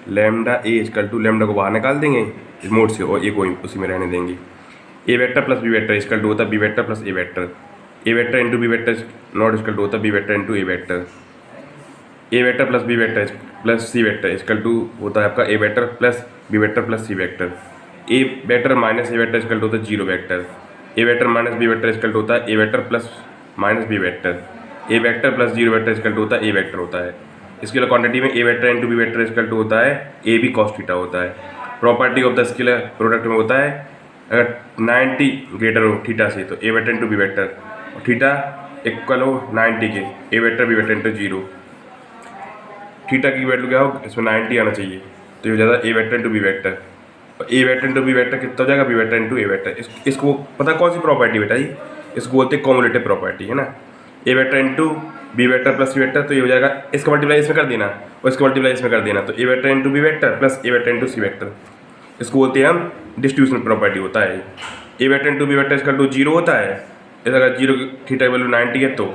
Lambda a equal to, lambda को बाहर निकाल देंगे इस मोड से और ए को उसी में रहने देंगे। A vector plus B vector equal to होता है B vector plus A vector. A vector into B vector not equal to होता है B vector into A vector. A vector plus B vector plus C vector equal to होता है आपका A vector plus B vector plus C vector. A vector minus A vector equal to होता है zero vector. A vector minus B vector equal to होता है A vector plus minus B vector. A vector plus zero vector equal to होता है A vector होता है। Scalar quantity में A vector into B vector equal to होता है A B cos theta होता है। Property of the scalar product में होता है अगर 90 ग्रेटर हो थीटा से तो A vector into B vector और थीटा इक्वल हो 90 के A vector B vector into zero. Theta की वैल्यू क्या हो इसमें 90 आना चाहिए तो ये हो जाता है A vector into B vector. A vector into B vector कितना हो जाएगा B vector into A vector. इसको पता कौन सी प्रॉपर्टी बेटा जी, इसको बोलते हैं कॉम्युलेटिव प्रॉपर्टी है ना। A vector into B vector plus C vector तो ये हो जाएगा, इसका मल्टीप्लाई इसमें कर देना और इसका मल्टीप्लाई इसमें कर देना तो A vector into B vector plus A vector into C vector. इसको बोलते हैं हम डिस्ट्रीब्यूशन प्रॉपर्टी होता है। A vector into B vector इसका टू जीरो होता है, इस अगर जीरो थीटा वैल्यू 90 है तो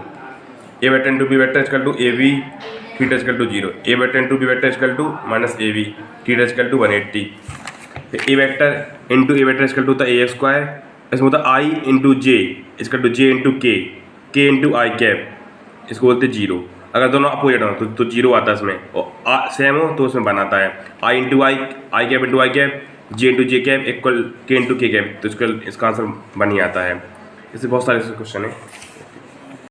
A vector into B vector इसका to A B theta equal to zero. A vector into B vector equal to minus A B theta equal to 180। A vector into A vector equal to होता है A square, इसमें होता है I into J equal to J into K into I cap, इसको बोलते हैं zero. अगर दोनों अपोजिट हो तो जीरो आता है इसमें और सेम हो तो उसमें बनाता है I into I cap into I cap J into J cap equal के इंटू के कैप तो इसका आंसर बन ही आता है। इससे बहुत सारे क्वेश्चन है।